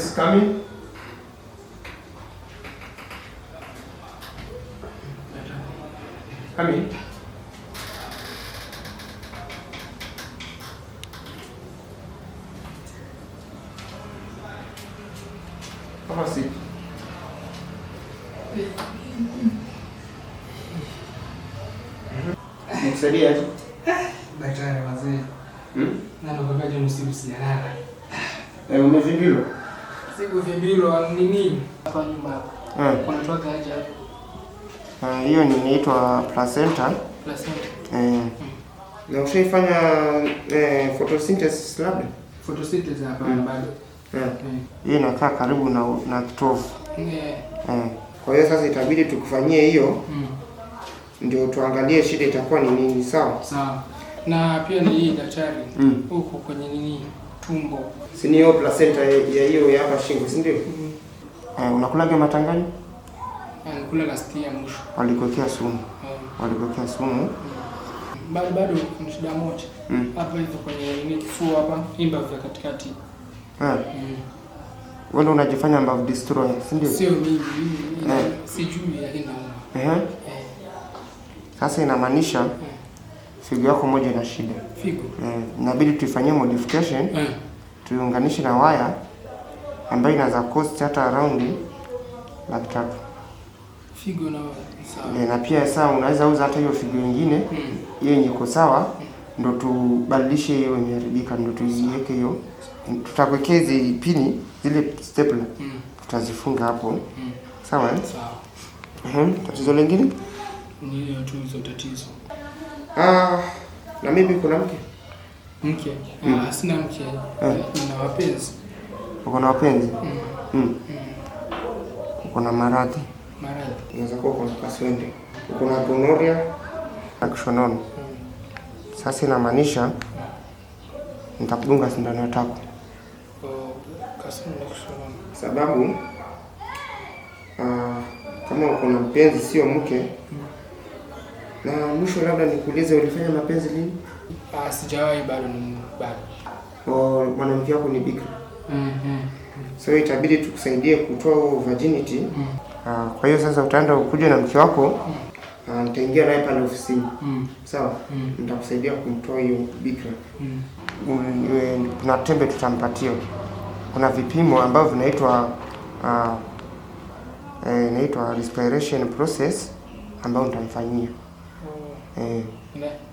Yes, come in. Come in. Have a seat. Nikusaidia aje? Daktari wazee. Na ndo kakaje msibu sijalala. Umevimbilwa? Sikuvimbilwa nini? Hapa nyuma hapa. Kunatoka aje hapo? Hiyo ni inaitwa placenta. Placenta. Na ushaifanya photosynthesis labda? Photosynthesis hapa bado. Hii inakaa karibu na kitovu. Kwa hiyo sasa itabidi tukufanyie hiyo. Ndio tuangalie shida itakuwa ni nini, sawa? Sawa. Na pia ni hii daktari huko kwenye nini tumbo. Si ni hiyo placenta ya hiyo ya hapa shingo, si ndio? Unakulaga matangani? Nakula last year mwisho. Walikuwekea sumu. Walikuwekea sumu. Bado kuna shida moja. Hapa hivi kwenye nini kifua hapa, imba vya katikati. Wewe ndio unajifanya mbavu destroyer, si ndio? Sio mimi. Sijui lakini naona. Sasa inamaanisha figo yako moja ina shida. Figo. Inabidi tuifanyie modification. Tuiunganishe na waya ambayo inaweza cost hata around 300,000. Figo na sawa. Na pia sawa unaweza uza hata hiyo figo nyingine. Hiyo yenye iko sawa ndio tubadilishe hiyo imeharibika ndio tuiweke hiyo. Tutakwekea hizi pini zile stapler. Tutazifunga hapo. Sawa? Sawa. Tatizo lingine? Ni hiyo tu hizo tatizo. Na mimi kuna mke? Mke? Sina mke. Nina wapenzi. Uko na wapenzi? Uko na maradhi? Maradhi. Unaweza kuwa uko na kaswende. Uko na gonorrhea na kishonono. Sasa inamaanisha nitakudunga sindano ya tako. Kaswende na kishonono. Sababu kama uko na mpenzi sio mke. Na mwisho labda nikuulize ulifanya mapenzi lini? Sijawahi bado. Mwanamke wako ni bikra. So itabidi tukusaidie kutoa virginity. Kwa hiyo sasa utaenda ukuja na mke wako. Nitaingia naye pale ofisini. Sawa? Nitakusaidia kumtoa hiyo bikra. Kuna tembe tutampatia. Kuna vipimo ambavyo vinaitwa respiration process ambayo nitamfanyia.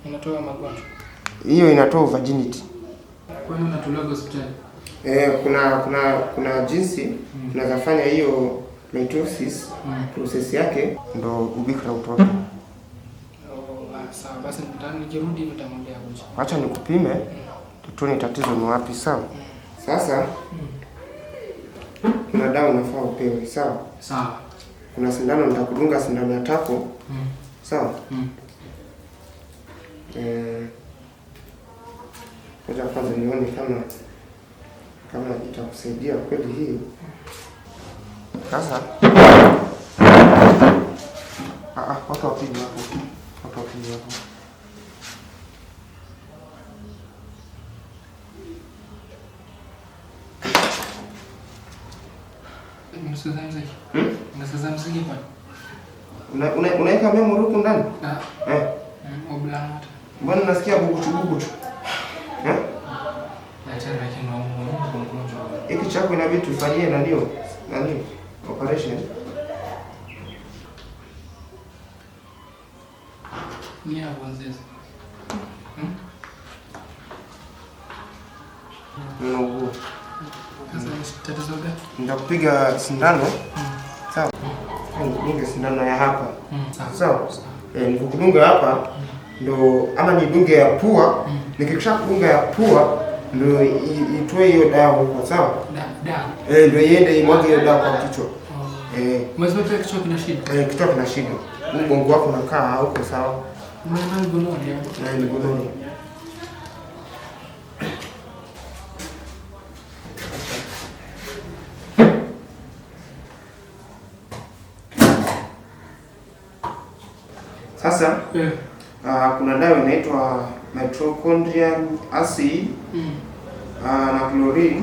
Inatoa magonjwa. Hiyo inatoa virginity. Kwa nini unatolewa hospitali? Kuna jinsi tunaweza fanya hiyo mitosis process yake ndo ubikra utoke. Sawa basi nikirudi nitamwambia kuja. Acha nikupime tuone tatizo ni wapi, sawa? Sasa kuna dawa unafaa upewe, sawa? Sawa. Kuna sindano nitakudunga sindano ya tako. Sawa? Ngoja kwanza nione kama itakusaidia kweli hii. Sasa watu wapige hapo. Watu wapige hapo. Unasikiza muziki bwana? Unaweka memory huko ndani? Oblangata. Mbona nasikia buguchu? Daktari lakini kwa mgonjwa. Hiki chako inabidi tufanyie nani operation. Ni hapo nzeza. Unaugua. Sasa tatizo gani? Nitakupiga sindano. Sawa? Nikupiga sindano ya hapa. Sawa? Nikukudunga hapa ndo ama nidunge ya pua. Nikikisha kudunga ya pua ndo itoe hiyo dawa huko, sawa? Dawa. Ndio iende imwage hiyo dawa kwa kichwa. Mwezi wote kichwa kina shida. Kichwa kina shida. Mgongo wako unakaa huko, sawa? Mwana gonorrhea. Ni gonorrhea. Sasa kuna dawa inaitwa mitochondrial acid na chlorine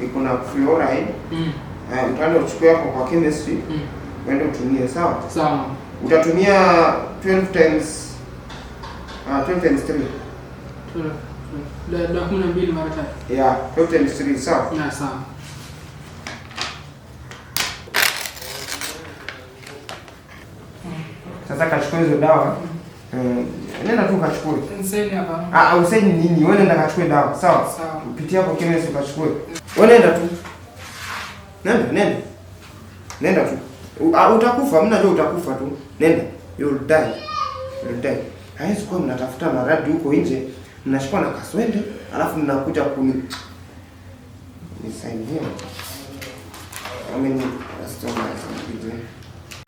iko na fluoride. Utaenda uchukue hapo kwa chemistry. Uende utumie, sawa? Sawa. Utatumia 12 times 3. 12 mara 3. Yeah, 12 times 3, sawa? Yeah, sawa. Sasa kachukua hizo dawa. Nenda tu kachukue. Niseni hapa. Usaini nini? Wewe nenda kachukue dawa, sawa? Sawa. Upitia hapo chemist ukachukue. Wewe nenda tu. Nenda tu. Utakufa, mimi najua utakufa tu. Nenda. You'll die. Haiwezi kuwa mnatafuta maradhi huko nje, mnashikwa na kaswende, alafu mnakuja nisaidia. I mean, that's so nice.